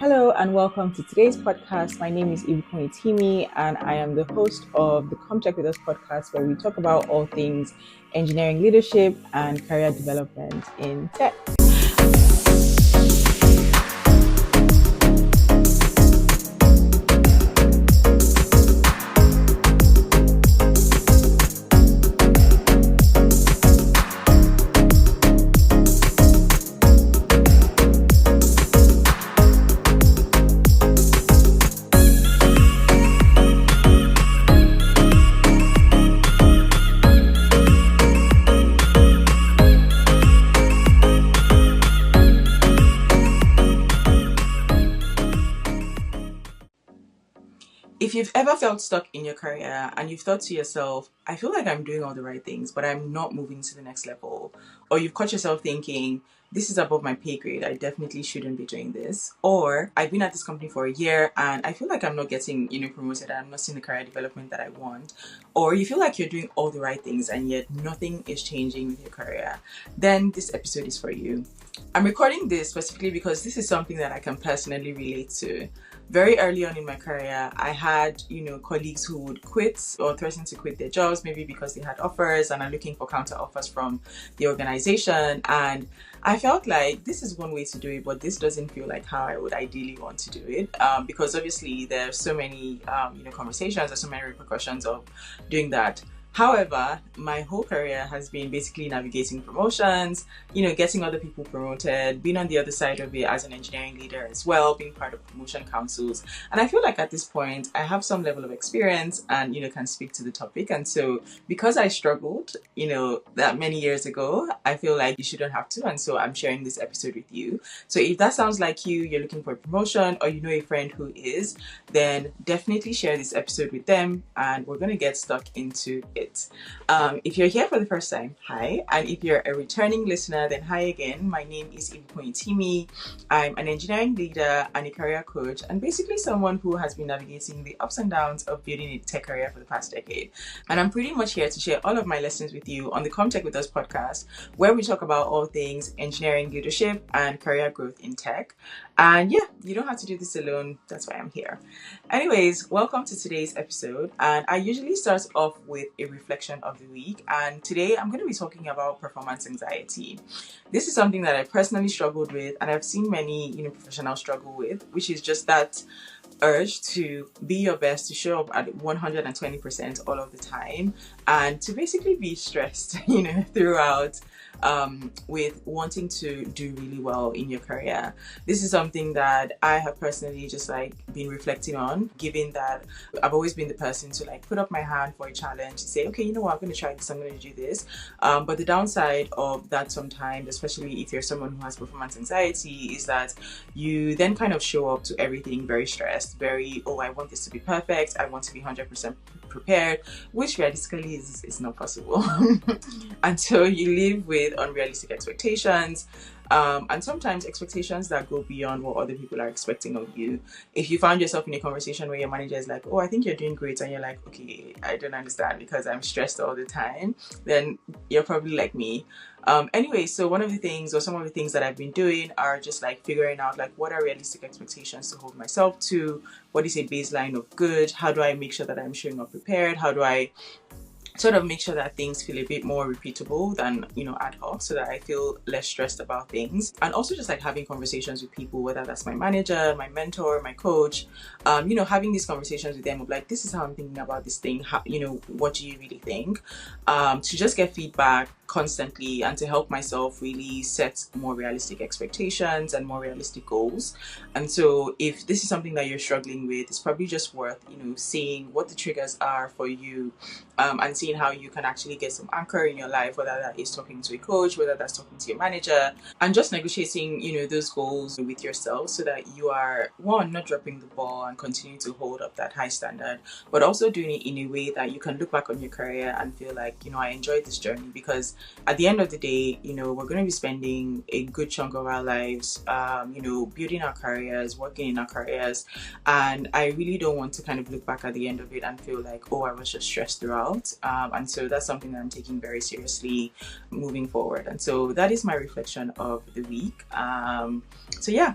Hello and welcome to today's podcast. My name is Ibukun Itimi and I am the host of the Come Check With Us podcast where we talk about all things engineering leadership and career development in tech. If you've ever felt stuck in your career and you've thought to yourself, I feel like I'm doing all the right things, but I'm not moving to the next level, or you've caught yourself thinking, this is above my pay grade, I definitely shouldn't be doing this, or I've been at this company for a year and I feel like I'm not getting, promoted, I'm not seeing the career development that I want, or you feel like you're doing all the right things and yet nothing is changing with your career, then this episode is for you. I'm recording this specifically because this is something that I can personally relate to. Very early on in my career, I had, colleagues who would quit or threaten to quit their jobs, maybe because they had offers and are looking for counter offers from the organization. And I felt like this is one way to do it, but this doesn't feel like how I would ideally want to do it. Because obviously there are so many, conversations, there's so many repercussions of doing that. However, my whole career has been basically navigating promotions, getting other people promoted, being on the other side of it as an engineering leader as well, being part of promotion councils. And I feel like at this point, I have some level of experience and, can speak to the topic. And so because I struggled, that many years ago, I feel like you shouldn't have to. And so I'm sharing this episode with you. So if that sounds like you're looking for a promotion or you know a friend who is, then definitely share this episode with them and we're going to get stuck into it. If you're here for the first time, hi. And if you're a returning listener, then hi again. My name is Ibukun Itimi. I'm an engineering leader and a career coach, and basically someone who has been navigating the ups and downs of building a tech career for the past decade. And I'm pretty much here to share all of my lessons with you on the Come Tech With Us podcast, where we talk about all things engineering leadership and career growth in tech. And yeah, you don't have to do this alone. That's why I'm here. Anyways, welcome to today's episode. And I usually start off with a reflection of the week. And today I'm going to be talking about performance anxiety. This is something that I personally struggled with and I've seen many, professionals struggle with, which is just that urge to be your best, to show up at 120% all of the time, and to basically be stressed, throughout, with wanting to do really well in your career. This is something that I have personally just been reflecting on, given that I've always been the person to put up my hand for a challenge, to say, okay, I'm going to try this, I'm going to do this. But the downside of that sometimes, especially if you're someone who has performance anxiety, is that you then kind of show up to everything very stressed, very, I want this to be perfect, I want to be 100% prepared, which realistically is not possible. And so you live with unrealistic expectations, and sometimes expectations that go beyond what other people are expecting of you. If you found yourself in a conversation where your manager is like, I think you're doing great, and you're like, okay, I don't understand because I'm stressed all the time, then you're probably like me. Anyway, so one of the things or some of the things that I've been doing are just figuring out what are realistic expectations to hold myself to, what is a baseline of good, how do I make sure that I'm showing up prepared, how do I sort of make sure that things feel a bit more repeatable than, ad hoc, so that I feel less stressed about things. And also just having conversations with people, whether that's my manager, my mentor, my coach, having these conversations with them of this is how I'm thinking about this thing, how, what do you really think? To just get feedback constantly and to help myself really set more realistic expectations and more realistic goals. And so if this is something that you're struggling with, it's probably just worth, seeing what the triggers are for you, and seeing how you can actually get some anchor in your life, whether that is talking to a coach, whether that's talking to your manager, and just negotiating, those goals with yourself so that you are, one, not dropping the ball and continue to hold up that high standard, but also doing it in a way that you can look back on your career and feel like, I enjoyed this journey. Because at the end of the day, we're going to be spending a good chunk of our lives, building our careers, working in our careers. And I really don't want to kind of look back at the end of it and feel like, I was just stressed throughout. And so that's something that I'm taking very seriously moving forward. And so that is my reflection of the week. So yeah,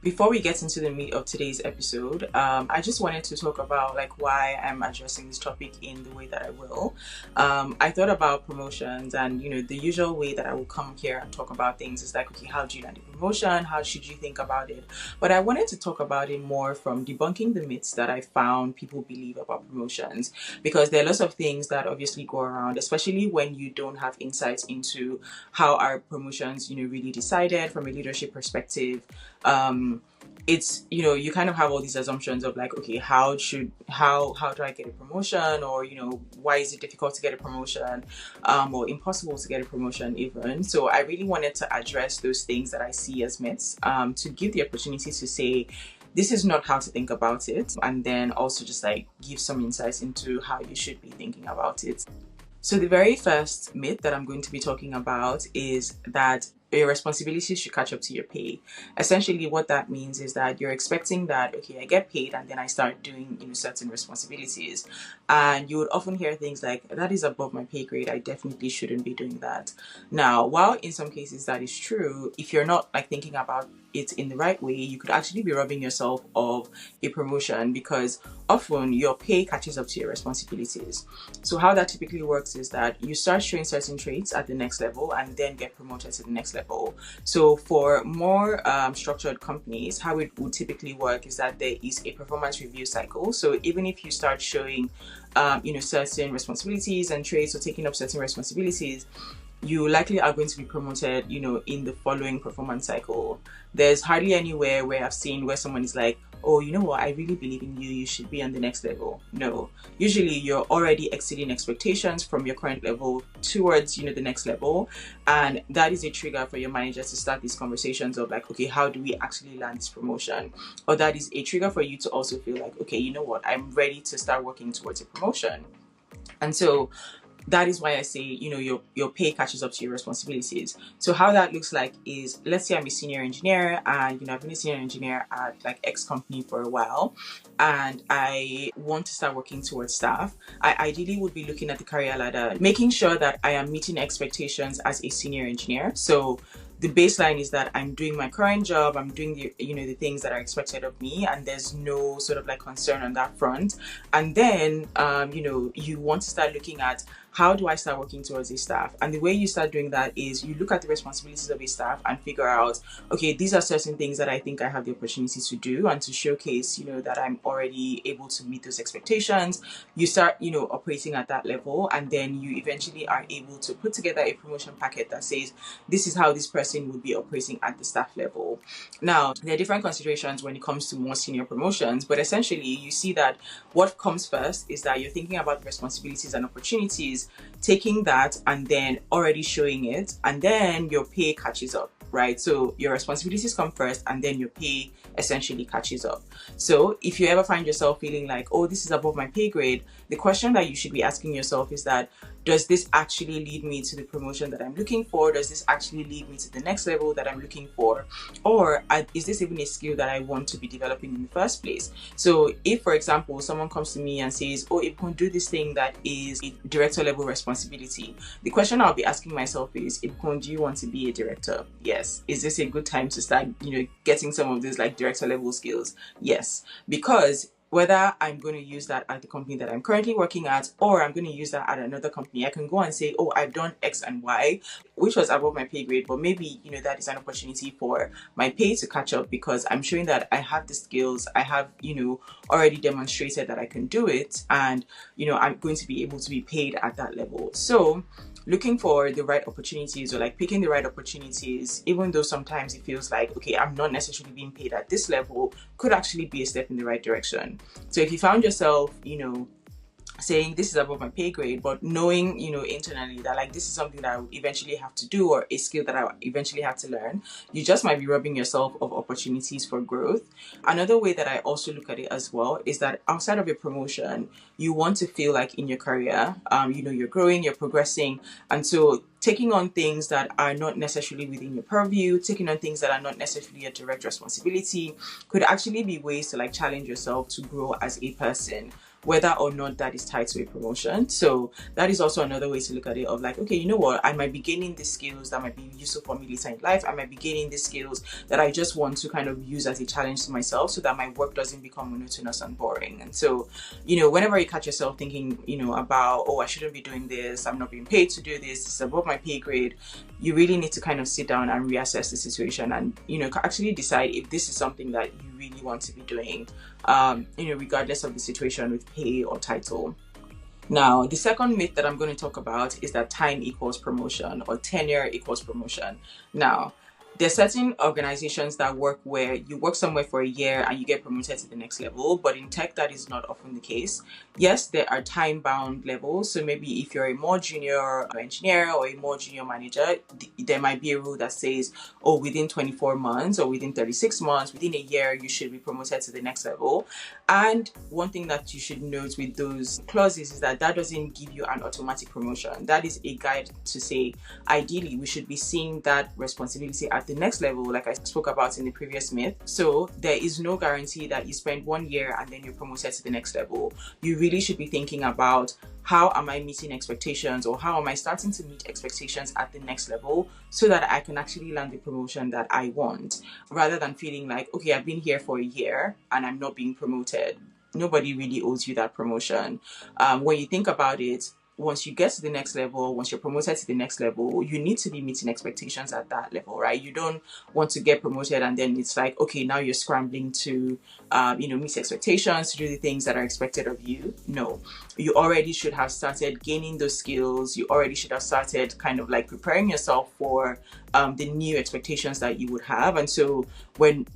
Before we get into the meat of today's episode, I just wanted to talk about like why I'm addressing this topic in the way that I will. I thought about promotions, and the usual way that I will come here and talk about things is like, okay, how do you land a promotion? How should you think about it? But I wanted to talk about it more from debunking the myths that I found people believe about promotions, because there are lots of things that obviously go around, especially when you don't have insights into how our promotions, really decided from a leadership perspective. It's you kind of have all these assumptions of like, okay, how do I get a promotion, or why is it difficult to get a promotion, or impossible to get a promotion even. So I really wanted to address those things that I see as myths, to give the opportunity to say this is not how to think about it, and then also just like give some insights into how you should be thinking about it. So the very first myth that I'm going to be talking about is that your responsibilities should catch up to your pay. Essentially, what that means is that you're expecting that, okay, I get paid and then I start doing, certain responsibilities. And you would often hear things like, that is above my pay grade, I definitely shouldn't be doing that. Now, while in some cases that is true, if you're not like thinking about it in the right way, you could actually be robbing yourself of a promotion, because often your pay catches up to your responsibilities. So how that typically works is that you start showing certain traits at the next level and then get promoted to the next level. So for more structured companies, how it would typically work is that there is a performance review cycle. So even if you start showing certain responsibilities and traits, or taking up certain responsibilities, you likely are going to be promoted, in the following performance cycle. There's hardly anywhere where I've seen where someone is like, oh, you know what, I really believe in you, you should be on the next level. No, usually you're already exceeding expectations from your current level towards, the next level. And that is a trigger for your manager to start these conversations of like, okay, how do we actually land this promotion? Or that is a trigger for you to also feel like, okay, you know what, I'm ready to start working towards a promotion. And so that is why I say, your pay catches up to your responsibilities. So how that looks like is, let's say I'm a senior engineer and, I've been a senior engineer at like X company for a while, and I want to start working towards staff. I ideally would be looking at the career ladder, making sure that I am meeting expectations as a senior engineer. So the baseline is that I'm doing my current job, I'm doing the things that are expected of me, and there's no sort of like concern on that front. And then you want to start looking at, how do I start working towards a staff? And the way you start doing that is you look at the responsibilities of a staff and figure out, okay, these are certain things that I think I have the opportunity to do and to showcase, that I'm already able to meet those expectations. You start, operating at that level, and then you eventually are able to put together a promotion packet that says, this is how this person would be operating at the staff level. Now, there are different considerations when it comes to more senior promotions, but essentially you see that what comes first is that you're thinking about the responsibilities and opportunities, taking that and then already showing it, and then your pay catches up, right? So your responsibilities come first and then your pay essentially catches up. So if you ever find yourself feeling like, oh, this is above my pay grade, the question that you should be asking yourself is that, does this actually lead me to the promotion that I'm looking for? Does this actually lead me to the next level that I'm looking for? Or is this even a skill that I want to be developing in the first place? So if, for example, someone comes to me and says, oh, Ibukun, do this thing that is a director level responsibility, the question I'll be asking myself is, Ibukun, do you want to be a director? Yes. Is this a good time to start, getting some of those like director level skills? Yes. Because whether I'm going to use that at the company that I'm currently working at, or I'm going to use that at another company, I can go and say, oh, I've done X and Y, which was above my pay grade, but maybe, that is an opportunity for my pay to catch up, because I'm showing that I have the skills, I have, already demonstrated that I can do it, and, I'm going to be able to be paid at that level. So looking for the right opportunities, or like picking the right opportunities, even though sometimes it feels like, okay, I'm not necessarily being paid at this level, could actually be a step in the right direction. So if you found yourself, saying this is above my pay grade, but knowing, internally that like this is something that I would eventually have to do, or a skill that I eventually have to learn, you just might be robbing yourself of opportunities for growth. Another way that I also look at it as well is that outside of your promotion, you want to feel like in your career, you're growing, you're progressing. And so taking on things that are not necessarily within your purview, taking on things that are not necessarily a direct responsibility, could actually be ways to like challenge yourself to grow as a person. whether or not that is tied to a promotion. So that is also another way to look at it, of like, okay, you know what, I might be gaining these skills that might be useful for me later in life. I might be gaining these skills that I just want to kind of use as a challenge to myself, so that my work doesn't become monotonous and boring. And so, whenever you catch yourself thinking, about, oh, I shouldn't be doing this, I'm not being paid to do this is above my pay grade, you really need to kind of sit down and reassess the situation, and actually decide if this is something that you really want to be doing, regardless of the situation with pay or title. Now, the second myth that I'm going to talk about is that time equals promotion, or tenure equals promotion. Now, there's certain organizations that work where you work somewhere for a year and you get promoted to the next level, but in tech, that is not often the case. Yes, there are time-bound levels. So maybe if you're a more junior engineer or a more junior manager, there might be a rule that says, oh, within 24 months or within 36 months, within a year, you should be promoted to the next level. And one thing that you should note with those clauses is that doesn't give you an automatic promotion. That is a guide to say, ideally, we should be seeing that responsibility at the next level, like I spoke about in the previous myth. So there is no guarantee that you spend 1 year and then you're promoted to the next level. You really should be thinking about, how am I meeting expectations, or how am I starting to meet expectations at the next level, so that I can actually land the promotion that I want, rather than feeling like, okay, I've been here for a year and I'm not being promoted. Nobody really owes you that promotion. When you think about it, once you get to the next level, once you're promoted to the next level, you need to be meeting expectations at that level, right? You don't want to get promoted and then it's like, okay, now you're scrambling to, meet expectations, to do the things that are expected of you. No, you already should have started gaining those skills. You already should have started kind of like preparing yourself for the new expectations that you would have. And so when,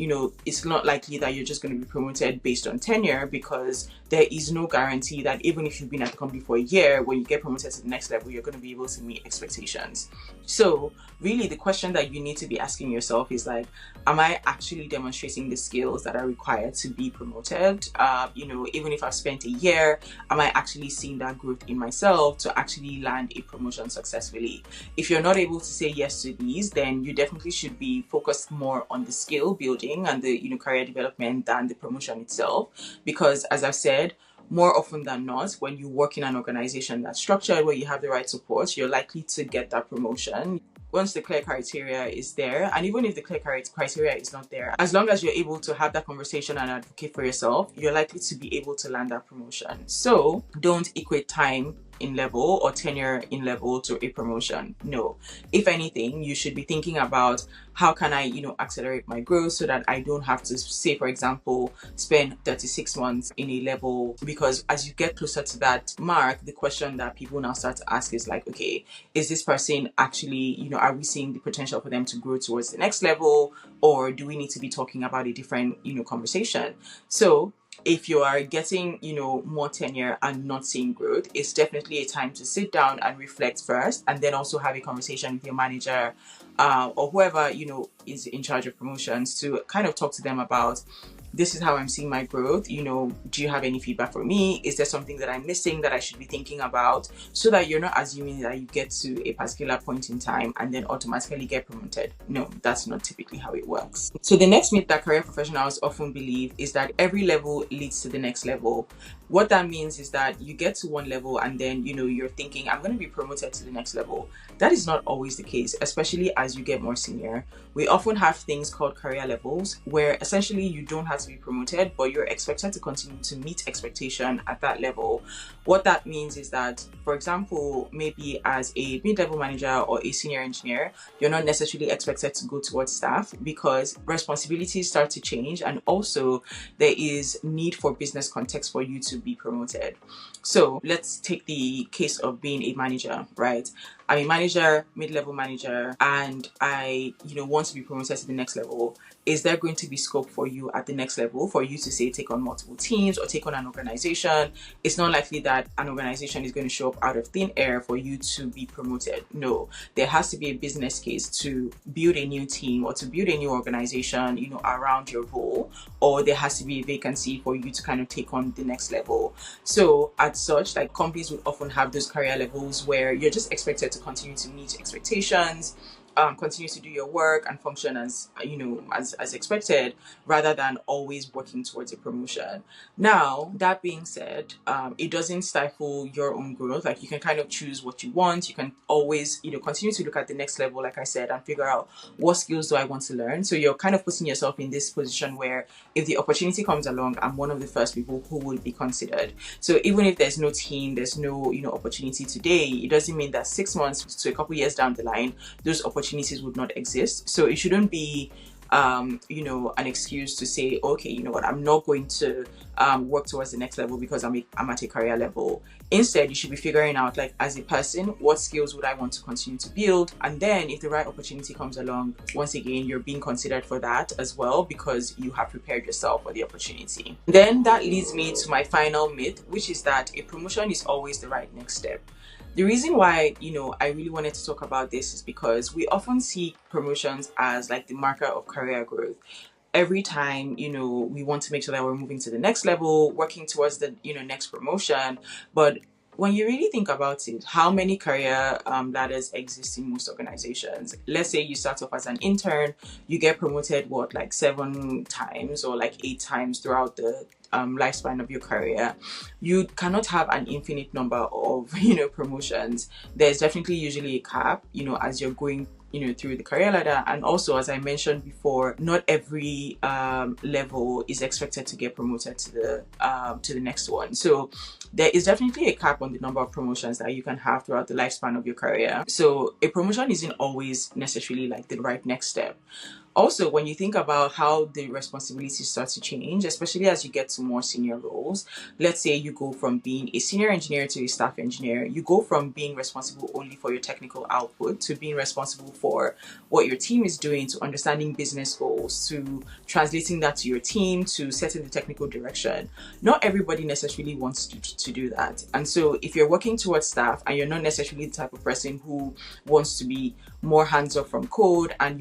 it's not likely that you're just going to be promoted based on tenure, because there is no guarantee that even if you've been at the company for a year, when you get promoted to the next level, you're going to be able to meet expectations. So really the question that you need to be asking yourself is like, am I actually demonstrating the skills that are required to be promoted? Even if I've spent a year, am I actually seeing that growth in myself to actually land a promotion successfully? If you're not able to say yes to these, then you definitely should be focused more on the skill building and the career development than the promotion itself. Because as I've said, more often than not, when you work in an organization that's structured, where you have the right support, you're likely to get that promotion once the clear criteria is there. And even if the clear criteria is not there, as long as you're able to have that conversation and advocate for yourself, you're likely to be able to land that promotion. So don't equate time in level or tenure in level to a promotion. No, if anything, you should be thinking about, how can I accelerate my growth so that I don't have to, say for example, spend 36 months in a level. Because as you get closer to that mark, the question that people now start to ask is like, okay, is this person actually, are we seeing the potential for them to grow towards the next level, or do we need to be talking about a different conversation? So if you are getting, more tenure and not seeing growth, it's definitely a time to sit down and reflect first, and then also have a conversation with your manager or whoever, is in charge of promotions, to kind of talk to them about, this is how I'm seeing my growth. Do you have any feedback for me? Is there something that I'm missing that I should be thinking about? So that you're not assuming that you get to a particular point in time and then automatically get promoted. No, that's not typically how it works. So the next myth that career professionals often believe is that every level leads to the next level. What that means is that you get to one level and then, you're thinking, I'm going to be promoted to the next level. That is not always the case, especially as you get more senior. We often have things called career levels, where essentially you don't have to be promoted, but you're expected to continue to meet expectation at that level. What that means is that, for example, maybe as a mid-level manager or a senior engineer, you're not necessarily expected to go towards staff, because responsibilities start to change, and also there is need for business context for you to be promoted. So let's take the case of being a manager, right? I'm a manager, mid-level manager, and I, want to be promoted to the next level. Is there going to be scope for you at the next level for you to say take on multiple teams or take on an organization? It's not likely that an organization is going to show up out of thin air for you to be promoted. No, there has to be a business case to build a new team or to build a new organization, around your role, or there has to be a vacancy for you to kind of take on the next level. So as such, like, companies would often have those career levels where you're just expected to continue to meet expectations. continue to do your work and function as as expected, rather than always working towards a promotion. Now, that being said, it doesn't stifle your own growth. Like, you can kind of choose what you want. You can always continue to look at the next level, like I said, and figure out what skills do I want to learn. So you're kind of putting yourself in this position where if the opportunity comes along, I'm one of the first people who will be considered. So even if there's no team, there's no opportunity today, it doesn't mean that 6 months to a couple years down the line those opportunities would not exist. So it shouldn't be an excuse to say, okay, you know what, I'm not going to work towards the next level because I'm at a career level. Instead, you should be figuring out, like, as a person, what skills would I want to continue to build? And then if the right opportunity comes along, once again, you're being considered for that as well because you have prepared yourself for the opportunity. Then that leads me to my final myth, which is that a promotion is always the right next step. The reason why, I really wanted to talk about this is because we often see promotions as like the marker of career growth. Every time, we want to make sure that we're moving to the next level, working towards the, next promotion. But when you really think about it, how many career ladders exist in most organizations? Let's say you start off as an intern, you get promoted, like 7 times or like 8 times throughout the lifespan of your career. You cannot have an infinite number of promotions. There's definitely usually a cap as you're going through the career ladder. And also, as I mentioned before, not every level is expected to get promoted to the next one. So there is definitely a cap on the number of promotions that you can have throughout the lifespan of your career. So a promotion isn't always necessarily like the right next step. Also, when you think about how the responsibilities start to change, especially as you get to more senior roles, let's say you go from being a senior engineer to a staff engineer, you go from being responsible only for your technical output to being responsible for what your team is doing, to understanding business goals, to translating that to your team, to setting the technical direction. Not everybody necessarily wants to do that. And so if you're working towards staff and you're not necessarily the type of person who wants to be more hands-off from code and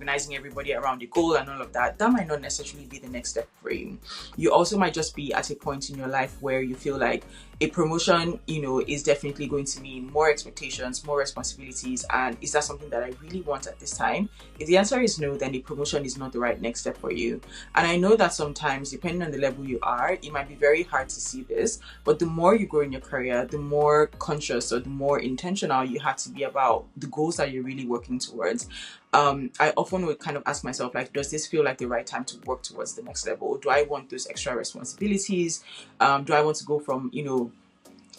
organizing everybody around the goal and all of that, that might not necessarily be the next step for you. You also might just be at a point in your life where you feel like a promotion is definitely going to mean more expectations, more responsibilities, and is that something that I really want at this time? If the answer is no, then a promotion is not the right next step for you. And I know that sometimes, depending on the level you are, it might be very hard to see this, but the more you grow in your career, the more conscious or the more intentional you have to be about the goals that you're really working towards. I often would kind of ask myself, like, does this feel like the right time to work towards the next level? Do I want those extra responsibilities? Do I want to go from,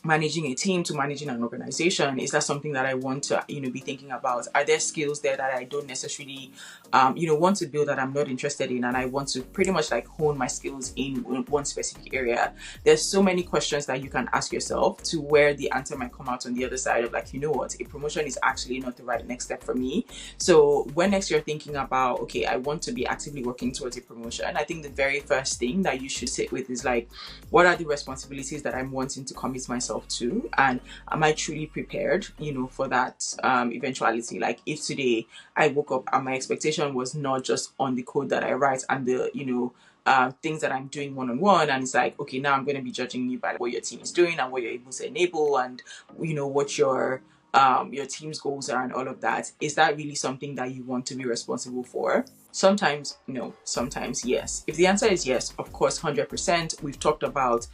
managing a team to managing an organization? Is that something that I want to be thinking about? Are there skills there that I don't necessarily want to build that I'm not interested in, and I want to pretty much like hone my skills in one specific area? There's so many questions that you can ask yourself to where the answer might come out on the other side of like, a promotion is actually not the right next step for me. So when next you're thinking about, okay, I want to be actively working towards a promotion, I think the very first thing that you should sit with is like, what are the responsibilities that I'm wanting to commit myself to, and am I truly prepared for that eventuality? Like, if today I woke up and my expectation was not just on the code that I write and the things that I'm doing one-on-one, and it's like, okay, now I'm going to be judging you by what your team is doing and what you're able to enable and what your team's goals are and all of that. Is that really something that you want to be responsible for? Sometimes no, sometimes yes. If the answer is yes, of course, 100%. We've talked about,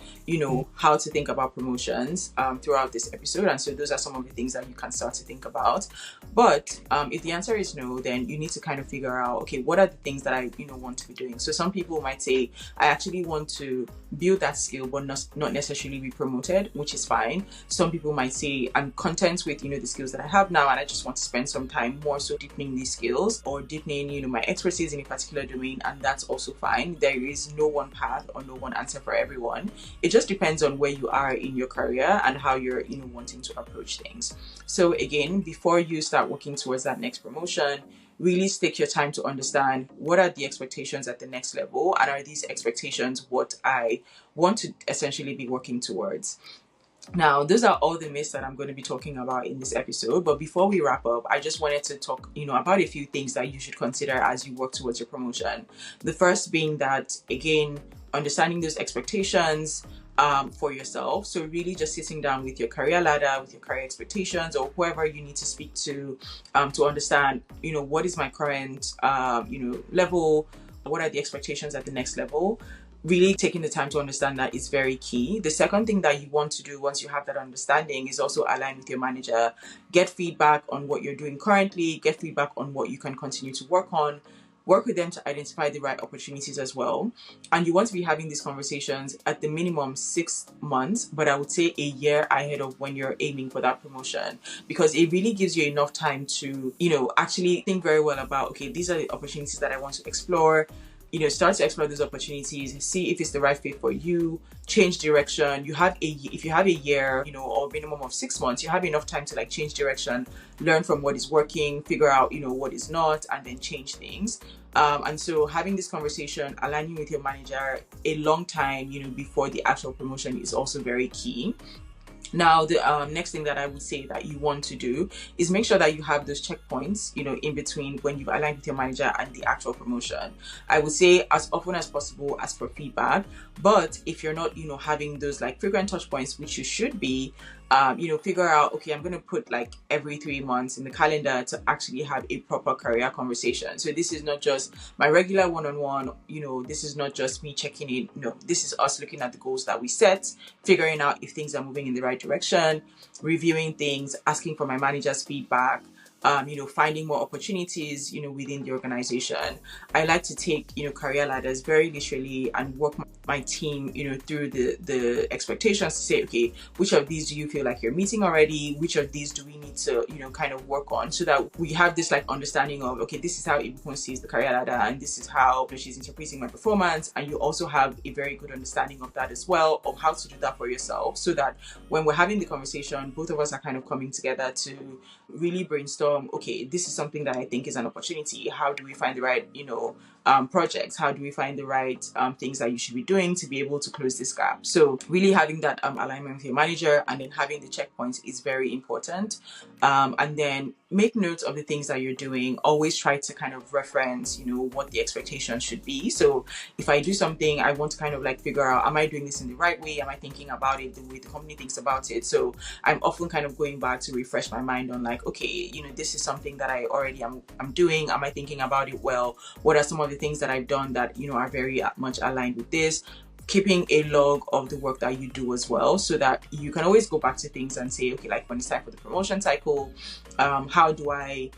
how to think about promotions throughout this episode. And so those are some of the things that you can start to think about. But if the answer is no, then you need to kind of figure out, okay, what are the things that I, want to be doing? So some people might say, I actually want to build that skill, but not necessarily be promoted, which is fine. Some people might say, I'm content with, the skills that I have now, and I just want to spend some time more so deepening these skills or deepening, my expertise in a particular domain, and that's also fine. There is no one path or no one answer for everyone. It just depends on where you are in your career and how you're, wanting to approach things. So again, before you start working towards that next promotion, really take your time to understand what are the expectations at the next level, and are these expectations what I want to essentially be working towards. Now, those are all the myths that I'm going to be talking about in this episode. But before we wrap up, I just wanted to talk, about a few things that you should consider as you work towards your promotion. The first being that, again, understanding those expectations, for yourself. So really just sitting down with your career ladder, with your career expectations, or whoever you need to speak to understand, what is my current, level, what are the expectations at the next level. Really taking the time to understand that is very key. The second thing that you want to do once you have that understanding is also align with your manager, get feedback on what you're doing currently, get feedback on what you can continue to work on, work with them to identify the right opportunities as well. And you want to be having these conversations at the minimum 6 months, but I would say a year ahead of when you're aiming for that promotion, because it really gives you enough time to, actually think very well about, okay, these are the opportunities that I want to explore. Start to explore those opportunities, see if it's the right fit for you, change direction. If you have a year, or minimum of 6 months, you have enough time to change direction, learn from what is working, figure out, what is not, and then change things. And so having this conversation, aligning with your manager a long time, before the actual promotion is also very key. Now, the next thing that I would say that you want to do is make sure that you have those checkpoints, in between when you've aligned with your manager and the actual promotion. I would say as often as possible, ask for feedback. But if you're not, having those frequent touch points, which you should be, figure out, okay, I'm going to put every 3 months in the calendar to actually have a proper career conversation. So this is not just my regular one-on-one, this is not just me checking in. No, this is us looking at the goals that we set, figuring out if things are moving in the right direction, reviewing things, asking for my manager's feedback, finding more opportunities, within the organization. I like to take, career ladders very literally and work my team, through the expectations to say, okay, which of these do you feel like you're meeting already? Which of these do we need to, kind of work on, so that we have this understanding of, okay, this is how Ibukun sees the career ladder, and this is how she's interpreting my performance. And you also have a very good understanding of that as well, of how to do that for yourself, so that when we're having the conversation, both of us are kind of coming together to really brainstorm, okay, this is something that I think is an opportunity. How do we find the right, projects? How do we find the right things that you should be doing to be able to close this gap? So really having that alignment with your manager, and then having the checkpoints is very important. And then make notes of the things that you're doing. Always try to kind of reference, what the expectation should be. So if I do something, I want to kind of figure out, am I doing this in the right way? Am I thinking about it the way the company thinks about it? So I'm often kind of going back to refresh my mind on okay, this is something that I already am doing. Am I thinking about it well? What are some of the things that I've done that, are very much aligned with this? Keeping a log of the work that you do as well, so that you can always go back to things and say, okay, when it's time for the promotion cycle, how do I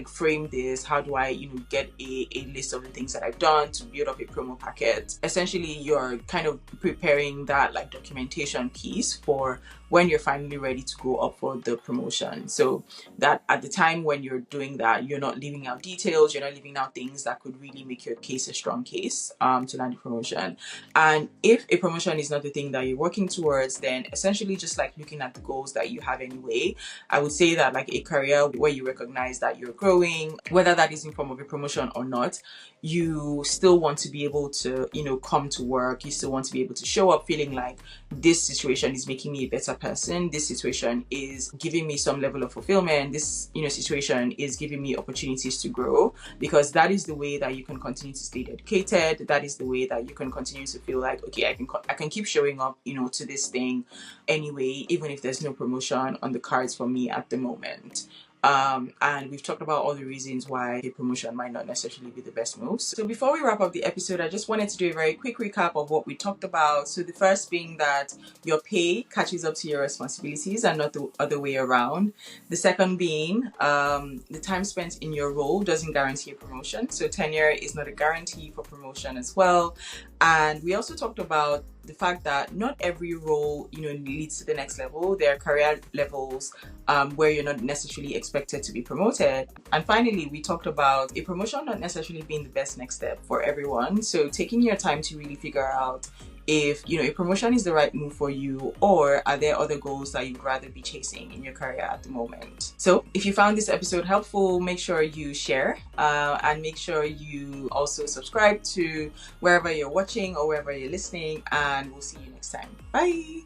frame this? How do I, get a list of the things that I've done to build up a promo packet? Essentially, you're kind of preparing that documentation piece for when you're finally ready to go up for the promotion. So that at the time when you're doing that, you're not leaving out details, you're not leaving out things that could really make your case a strong case to land a promotion. And if a promotion is not the thing that you're working towards, then essentially just looking at the goals that you have anyway. I would say that a career where you recognize that you're growing, whether that is in form of a promotion or not, you still want to be able to, come to work. You still want to be able to show up feeling like this situation is making me a better person. This situation is giving me some level of fulfillment. This, situation is giving me opportunities to grow, because that is the way that you can continue to stay dedicated. That is the way that you can continue to feel like, okay, I can keep showing up, to this thing anyway, even if there's no promotion on the cards for me at the moment. And we've talked about all the reasons why a promotion might not necessarily be the best move. So before we wrap up the episode, I just wanted to do a very quick recap of what we talked about. So the first being that your pay catches up to your responsibilities and not the other way around. The second being the time spent in your role doesn't guarantee a promotion. So tenure is not a guarantee for promotion as well. And we also talked about the fact that not every role, leads to the next level. There are career levels where you're not necessarily expected to be promoted. And finally, we talked about a promotion not necessarily being the best next step for everyone. So taking your time to really figure out if a promotion is the right move for you, or are there other goals that you'd rather be chasing in your career at the moment. So if you found this episode helpful, make sure you share and make sure you also subscribe to wherever you're watching or wherever you're listening, and we'll see you next time. Bye.